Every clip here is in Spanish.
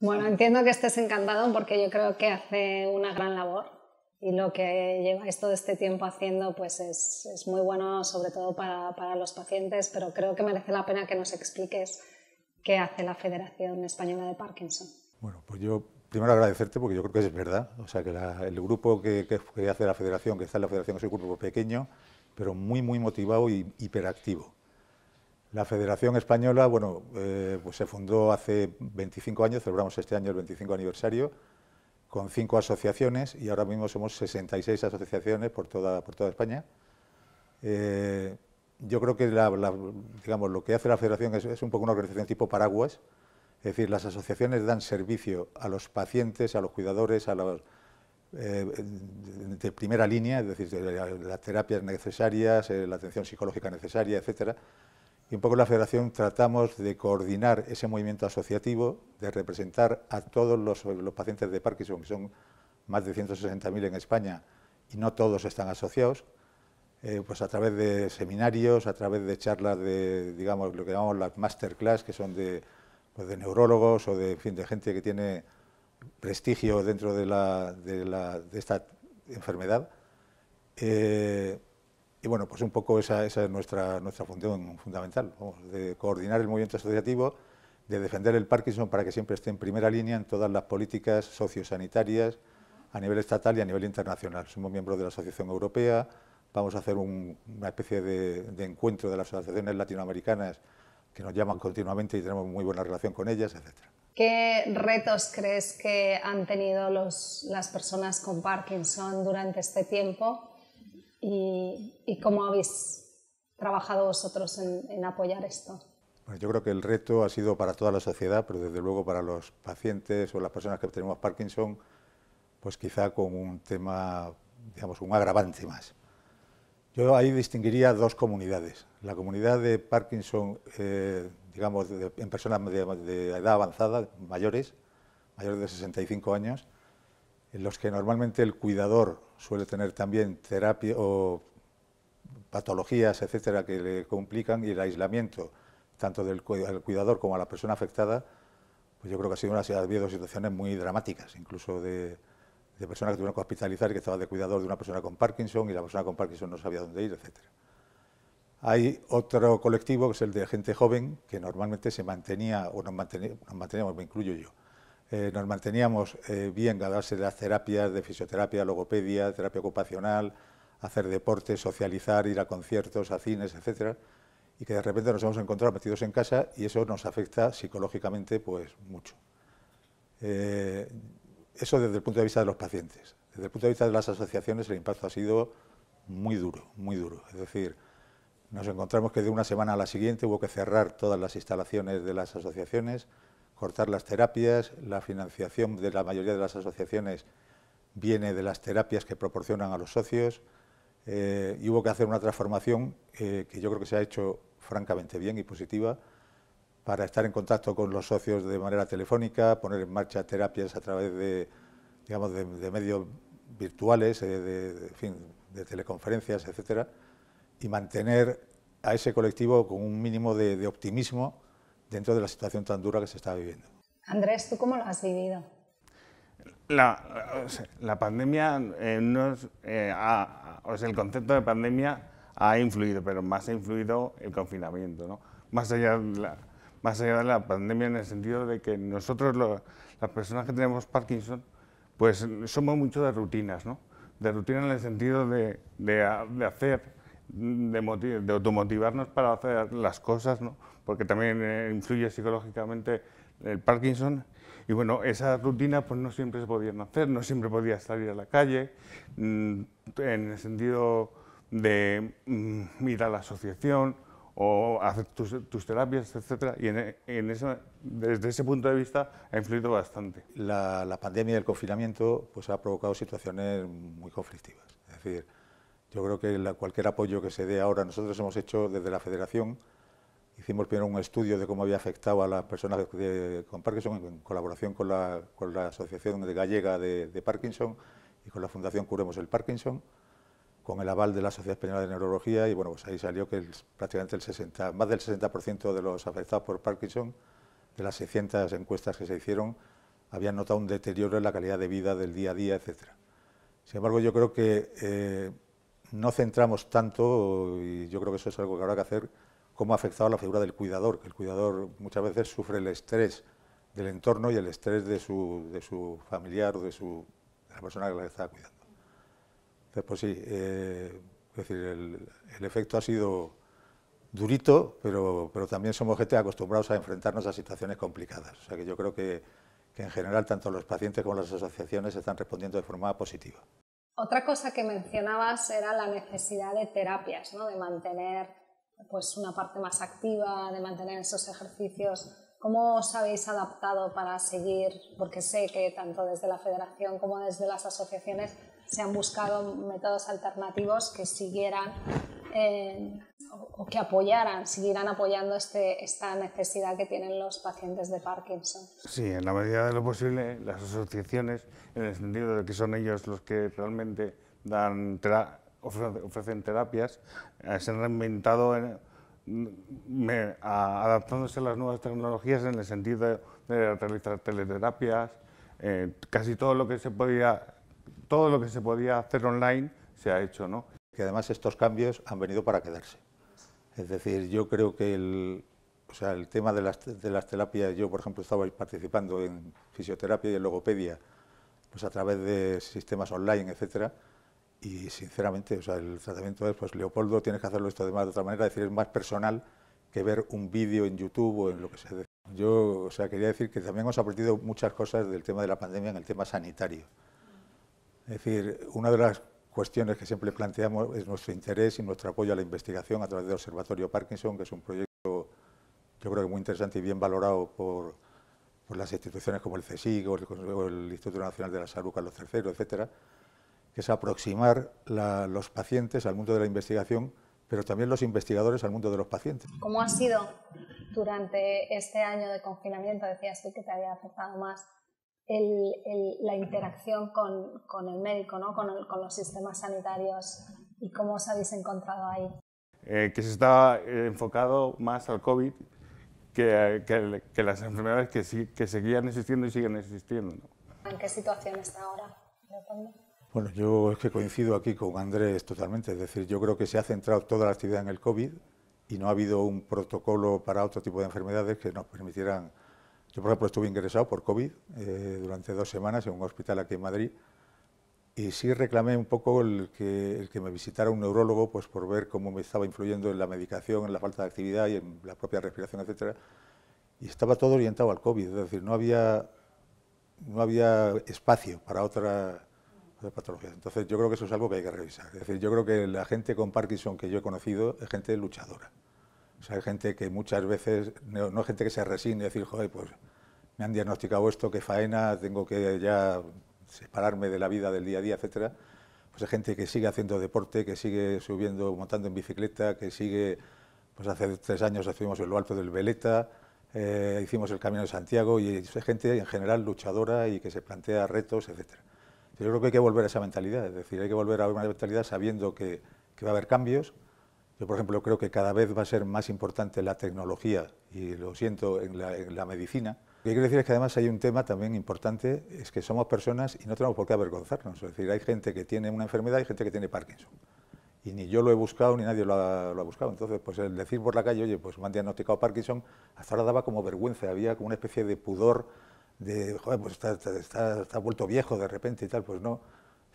Bueno, entiendo que estés encantado porque yo creo que hace una gran labor y lo que lleváis todo este tiempo haciendo pues es muy bueno, sobre todo para los pacientes, pero creo que merece la pena que nos expliques qué hace la Federación Española de Parkinson. Bueno, pues yo primero agradecerte porque yo creo que es verdad, o sea que el grupo que hace la Federación, que está en la Federación, es un grupo pequeño, pero muy motivado y hiperactivo. La Federación Española, bueno, pues se fundó hace 25 años, celebramos este año el 25 aniversario, con 5 asociaciones y ahora mismo somos 66 asociaciones por toda España. Yo creo que digamos, lo que hace la Federación es un poco una organización tipo paraguas, es decir, las asociaciones dan servicio a los pacientes, a los cuidadores, a los de primera línea, es decir, de las terapias necesarias, la atención psicológica necesaria, etcétera. Y un poco en la Federación tratamos de coordinar ese movimiento asociativo, de representar a todos los pacientes de Parkinson, que son más de 160.000 en España, y no todos están asociados, pues a través de seminarios, a través de charlas de, digamos, lo que llamamos las masterclass, que son de neurólogos o de, en fin, de gente que tiene prestigio dentro de esta enfermedad. Y bueno, pues un poco esa es nuestra función fundamental, vamos, de coordinar el movimiento asociativo, de defender el Parkinson para que siempre esté en primera línea en todas las políticas sociosanitarias a nivel estatal y a nivel internacional. Somos miembros de la Asociación Europea, vamos a hacer una especie de encuentro de las asociaciones latinoamericanas que nos llaman continuamente y tenemos muy buena relación con ellas, etcétera. ¿Qué retos crees que han tenido las personas con Parkinson durante este tiempo y cómo habéis trabajado vosotros en apoyar esto? Bueno, yo creo que el reto ha sido para toda la sociedad, pero desde luego para los pacientes o las personas que tenemos Parkinson, pues quizá con un tema, digamos, un agravante más. Yo ahí distinguiría dos comunidades. La comunidad de Parkinson, digamos, en personas de edad avanzada, mayores de 65 años, en los que normalmente el cuidador suele tener también terapia o patologías, etcétera, que le complican, y el aislamiento, tanto del cuidador como a la persona afectada, pues yo creo que ha habido situaciones muy dramáticas, incluso de personas que tuvieron que hospitalizar y que estaban de cuidador de una persona con Parkinson y la persona con Parkinson no sabía dónde ir, etcétera. Hay otro colectivo que es el de gente joven que normalmente se mantenía, o nos manteníamos, me incluyo yo, nos manteníamos bien a base de las terapias de fisioterapia, logopedia, terapia ocupacional, hacer deporte, socializar, ir a conciertos, a cines, etcétera, y que de repente nos hemos encontrado metidos en casa y eso nos afecta psicológicamente pues mucho. Eso desde el punto de vista de los pacientes. Desde el punto de vista de las asociaciones el impacto ha sido muy duro, muy duro. Es decir, nos encontramos que de una semana a la siguiente hubo que cerrar todas las instalaciones de las asociaciones, cortar las terapias, la financiación de la mayoría de las asociaciones viene de las terapias que proporcionan a los socios, y hubo que hacer una transformación que yo creo que se ha hecho francamente bien y positiva, para estar en contacto con los socios de manera telefónica, poner en marcha terapias a través de, digamos, de medios virtuales, en fin, de teleconferencias, etcétera, y mantener a ese colectivo con un mínimo de optimismo dentro de la situación tan dura que se está viviendo. Andrés, ¿tú cómo lo has vivido? La pandemia, el concepto de pandemia ha influido, pero más ha influido el confinamiento, ¿no? Más allá de la pandemia, en el sentido de que nosotros, las personas que tenemos Parkinson, pues somos mucho de rutinas, ¿no? De rutinas en el sentido de hacer, de automotivarnos para hacer las cosas, ¿no? Porque también influye psicológicamente el Parkinson. Y bueno, esas rutinas pues no siempre se podían hacer, no siempre podías salir a la calle, en el sentido de ir a la asociación o hacer tus terapias, etcétera, y desde ese punto de vista ha influido bastante. La pandemia y el confinamiento pues ha provocado situaciones muy conflictivas. Es decir, yo creo que cualquier apoyo que se dé ahora, nosotros hemos hecho desde la Federación, hicimos primero un estudio de cómo había afectado a las personas con Parkinson en colaboración con la Asociación Gallega de Parkinson y con la Fundación Curemos el Parkinson, con el aval de la Sociedad Española de Neurología, y bueno, pues ahí salió que prácticamente más del 60% de los afectados por Parkinson, de las 600 encuestas que se hicieron, habían notado un deterioro en la calidad de vida del día a día, etcétera. Sin embargo, yo creo que no centramos tanto, y yo creo que eso es algo que habrá que hacer, cómo ha afectado a la figura del cuidador, que el cuidador muchas veces sufre el estrés del entorno y el estrés de su familiar o de la persona que la está cuidando. Entonces, pues sí, es decir, el efecto ha sido durito, pero también somos gente acostumbrados a enfrentarnos a situaciones complicadas. O sea que yo creo que en general tanto los pacientes como las asociaciones están respondiendo de forma positiva. Otra cosa que mencionabas era la necesidad de terapias, ¿no? De mantener pues, una parte más activa, de mantener esos ejercicios. ¿Cómo os habéis adaptado para seguir? Porque sé que tanto desde la Federación como desde las asociaciones se han buscado métodos alternativos que siguieran o que siguieran apoyando esta necesidad que tienen los pacientes de Parkinson. Sí, en la medida de lo posible, las asociaciones, en el sentido de que son ellos los que realmente ofrecen terapias, se han reinventado adaptándose a las nuevas tecnologías en el sentido de realizar teleterapias. Casi todo lo que se podía hacer online se ha hecho, ¿no? Que además estos cambios han venido para quedarse. Es decir, yo creo que el tema de las terapias, yo por ejemplo estaba participando en fisioterapia y en logopedia, pues a través de sistemas online, etcétera, y sinceramente, el tratamiento es, pues Leopoldo, tienes que hacerlo esto de otra manera, es decir, es más personal que ver un vídeo en YouTube o en lo que sea. Yo, quería decir que también hemos aprendido muchas cosas del tema de la pandemia en el tema sanitario. Es decir, una de las cuestiones que siempre planteamos es nuestro interés y nuestro apoyo a la investigación a través del Observatorio Parkinson, que es un proyecto, yo creo que muy interesante y bien valorado por las instituciones como el CSIC o el Instituto Nacional de la Salud Carlos III, etcétera, que es aproximar los pacientes al mundo de la investigación, pero también los investigadores al mundo de los pacientes. ¿Cómo ha sido durante este año de confinamiento? Decías tú que te había afectado más la interacción con el médico, ¿no? con los sistemas sanitarios, y cómo os habéis encontrado ahí. Que se está enfocado más al COVID que las enfermedades que seguían existiendo y siguen existiendo, ¿no? ¿En qué situación está ahora, Leopoldo? Bueno, yo es que coincido aquí con Andrés totalmente, es decir, yo creo que se ha centrado toda la actividad en el COVID y no ha habido un protocolo para otro tipo de enfermedades que nos permitieran. Yo, por ejemplo, estuve ingresado por COVID durante 2 semanas en un hospital aquí en Madrid y sí reclamé un poco el que me visitara un neurólogo, pues por ver cómo me estaba influyendo en la medicación, en la falta de actividad y en la propia respiración, etcétera. Y estaba todo orientado al COVID, es decir, no había espacio para otra patología. Entonces yo creo que eso es algo que hay que revisar. Es decir, yo creo que la gente con Parkinson que yo he conocido es gente luchadora. O sea, hay gente que muchas veces, no es gente que se resigne y decir, joder, pues me han diagnosticado esto, qué faena, tengo que ya separarme de la vida del día a día, etcétera. Pues hay gente que sigue haciendo deporte, que sigue subiendo, montando en bicicleta, que sigue, pues hace 3 años estuvimos en lo alto del Veleta, hicimos el Camino de Santiago, y es gente en general luchadora y que se plantea retos, etcétera. Yo creo que hay que volver a esa mentalidad, es decir, hay que volver a una mentalidad sabiendo que va a haber cambios. Yo, por ejemplo, creo que cada vez va a ser más importante la tecnología, y lo siento, en la medicina. Lo que quiero decir es que además hay un tema también importante, es que somos personas y no tenemos por qué avergonzarnos. Es decir, hay gente que tiene una enfermedad y gente que tiene Parkinson. Y ni yo lo he buscado ni nadie lo ha buscado. Entonces, pues el decir por la calle, oye, pues me han diagnosticado Parkinson, hasta ahora daba como vergüenza, había como una especie de pudor de, joder, pues está vuelto viejo de repente y tal. Pues no.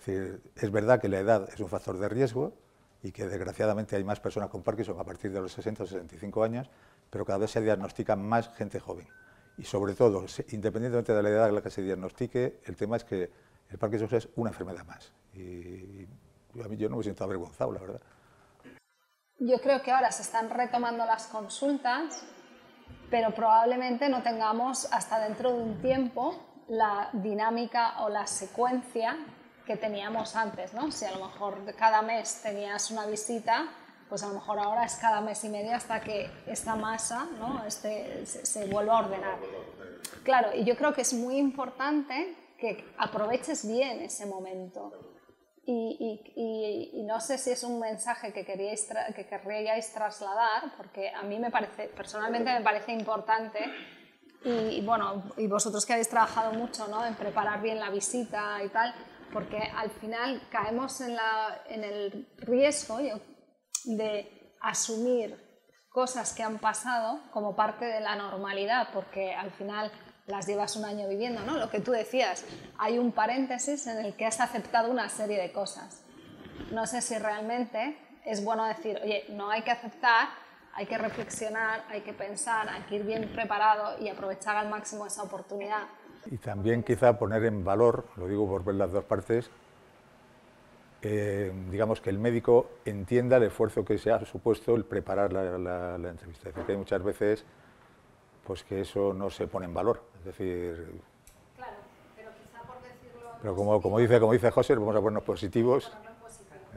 Es verdad que la edad es un factor de riesgo y que desgraciadamente hay más personas con Parkinson a partir de los 60 o 65 años, pero cada vez se diagnostica más gente joven. Y sobre todo, independientemente de la edad en la que se diagnostique, el tema es que el Parkinson es una enfermedad más. Y a mí yo no me siento avergonzado, la verdad. Yo creo que ahora se están retomando las consultas, pero probablemente no tengamos hasta dentro de un tiempo la dinámica o la secuencia que teníamos antes, ¿no? Si a lo mejor cada mes tenías una visita, pues a lo mejor ahora es cada mes y medio hasta que esta masa, ¿no? se vuelva a ordenar. Claro, y yo creo que es muy importante que aproveches bien ese momento. Y no sé si es un mensaje que querríais trasladar, porque a mí personalmente me parece importante Y bueno, y vosotros que habéis trabajado mucho, ¿no?, en preparar bien la visita y tal, porque al final caemos en el riesgo de asumir cosas que han pasado como parte de la normalidad, porque al final las llevas un año viviendo, ¿no? Lo que tú decías, hay un paréntesis en el que has aceptado una serie de cosas. No sé si realmente es bueno decir, oye, no hay que aceptar, hay que reflexionar, hay que pensar, hay que ir bien preparado y aprovechar al máximo esa oportunidad. Y también quizá poner en valor, lo digo por ver las dos partes, digamos que el médico entienda el esfuerzo que se ha supuesto el preparar la entrevista. Es decir, que hay muchas veces pues que eso no se pone en valor. Es decir, claro, pero quizá por decirlo... Pero como dice José, vamos a ponernos positivos.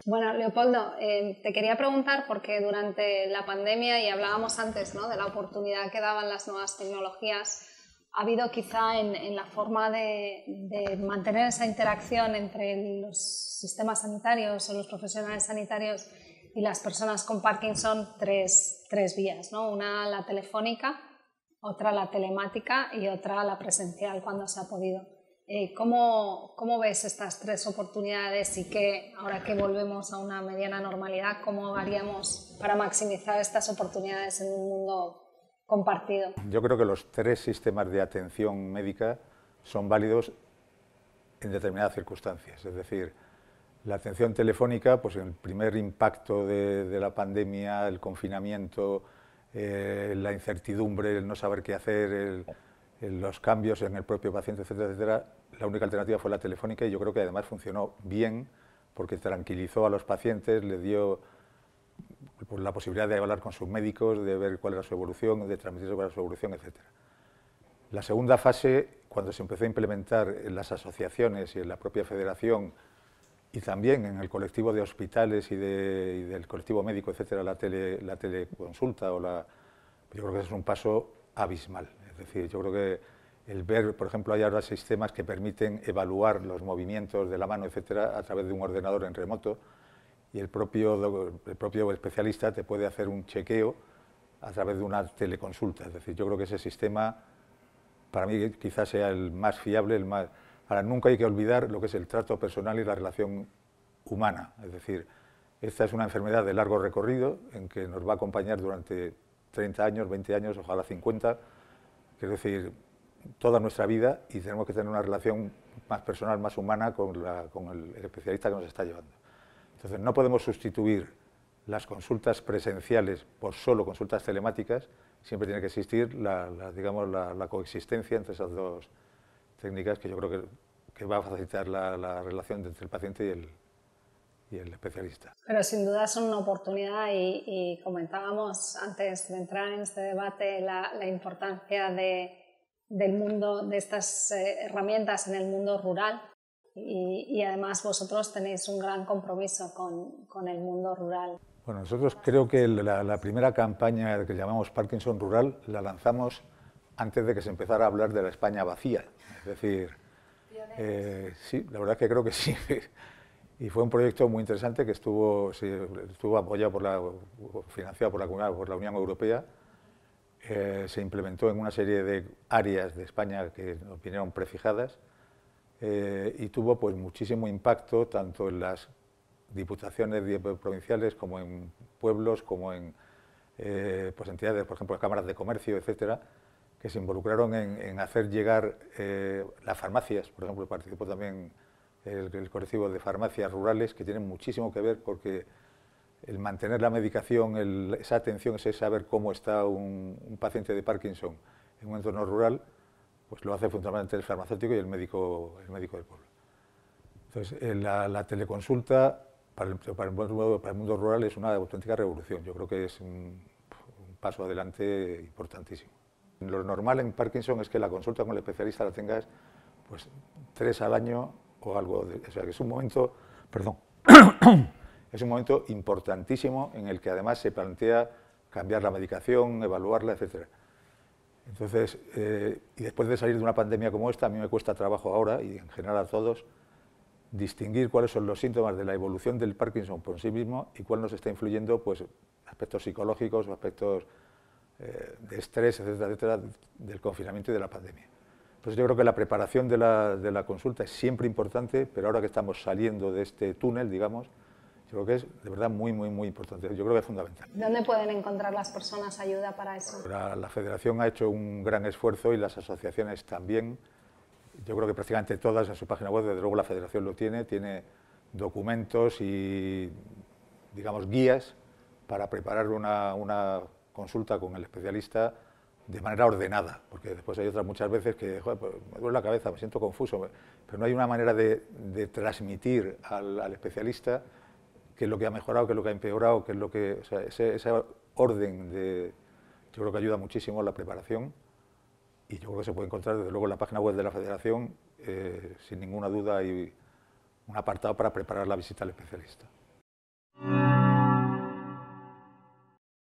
Bueno, Leopoldo, te quería preguntar, porque durante la pandemia, y hablábamos antes, ¿no?, de la oportunidad que daban las nuevas tecnologías, ha habido quizá en la forma de mantener esa interacción entre los sistemas sanitarios o los profesionales sanitarios y las personas con Parkinson tres vías, ¿no? Una la telefónica, otra la telemática y otra la presencial cuando se ha podido. ¿Cómo ves estas tres oportunidades y ahora que volvemos a una mediana normalidad, cómo haríamos para maximizar estas oportunidades en un mundo compartido? Yo creo que los tres sistemas de atención médica son válidos en determinadas circunstancias. Es decir, la atención telefónica, pues en el primer impacto de la pandemia, el confinamiento, la incertidumbre, el no saber qué hacer, los cambios en el propio paciente, etcétera, etcétera, la única alternativa fue la telefónica y yo creo que además funcionó bien porque tranquilizó a los pacientes, les dio pues, la posibilidad de hablar con sus médicos, de ver cuál era su evolución, de transmitir cuál era su evolución, etcétera. La segunda fase, cuando se empezó a implementar en las asociaciones y en la propia federación y también en el colectivo de hospitales y del colectivo médico, etcétera, la teleconsulta yo creo que es un paso abismal. Es decir, yo creo que el ver, por ejemplo, hay ahora sistemas que permiten evaluar los movimientos de la mano, etcétera, a través de un ordenador en remoto y el propio especialista te puede hacer un chequeo a través de una teleconsulta. Es decir, yo creo que ese sistema, para mí, quizás sea el más fiable, el más... Ahora, nunca hay que olvidar lo que es el trato personal y la relación humana. Es decir, esta es una enfermedad de largo recorrido en que nos va a acompañar durante 30 años, 20 años, ojalá 50, es decir, toda nuestra vida, y tenemos que tener una relación más personal, más humana con el especialista que nos está llevando. Entonces, no podemos sustituir las consultas presenciales por solo consultas telemáticas, siempre tiene que existir la coexistencia entre esas dos técnicas que yo creo que va a facilitar la relación entre el paciente y el especialista. Pero sin duda son una oportunidad y comentábamos antes de entrar en este debate la importancia del mundo, de estas herramientas en el mundo rural y además vosotros tenéis un gran compromiso con el mundo rural. Bueno, nosotros creo que la primera campaña que llamamos Parkinson Rural la lanzamos antes de que se empezara a hablar de la España vacía. Es decir, sí, la verdad es que creo que sí. Y fue un proyecto muy interesante que estuvo apoyado financiado por la Unión Europea. Se implementó en una serie de áreas de España que nos vinieron prefijadas y tuvo pues muchísimo impacto tanto en las diputaciones provinciales como en pueblos, como en pues entidades, por ejemplo, cámaras de comercio, etcétera, que se involucraron en hacer llegar las farmacias. Por ejemplo, participó también el colectivo de farmacias rurales, que tienen muchísimo que ver porque el mantener la medicación, esa atención, ese saber cómo está un paciente de Parkinson en un entorno rural, pues lo hace fundamentalmente el farmacéutico y el médico del pueblo. Entonces, la teleconsulta para el mundo rural es una auténtica revolución. Yo creo que es un paso adelante importantísimo. Lo normal en Parkinson es que la consulta con el especialista la tengas pues 3 al año o algo. O sea, que es un momento, es un momento importantísimo en el que además se plantea cambiar la medicación, evaluarla, etcétera. Entonces, y después de salir de una pandemia como esta, a mí me cuesta trabajo ahora, y en general a todos, distinguir cuáles son los síntomas de la evolución del Parkinson por sí mismo y cuál nos está influyendo, pues, aspectos psicológicos o aspectos de estrés, etcétera, etcétera, del confinamiento y de la pandemia. Entonces yo creo que la preparación de la consulta es siempre importante, pero ahora que estamos saliendo de este túnel, digamos, yo creo que es de verdad muy, muy, muy importante. Yo creo que es fundamental. ¿Dónde pueden encontrar las personas ayuda para eso? La Federación ha hecho un gran esfuerzo y las asociaciones también. Yo creo que prácticamente todas en su página web, desde luego la Federación lo tiene documentos y, digamos, guías para preparar una consulta con el especialista de manera ordenada, porque después hay otras muchas veces que, joder, pues, me duele la cabeza, me siento confuso, pero no hay una manera de transmitir al especialista qué es lo que ha mejorado, qué es lo que ha empeorado, qué es lo que... O sea, ese orden yo creo que ayuda muchísimo a la preparación y yo creo que se puede encontrar desde luego en la página web de la Federación, sin ninguna duda hay un apartado para preparar la visita al especialista.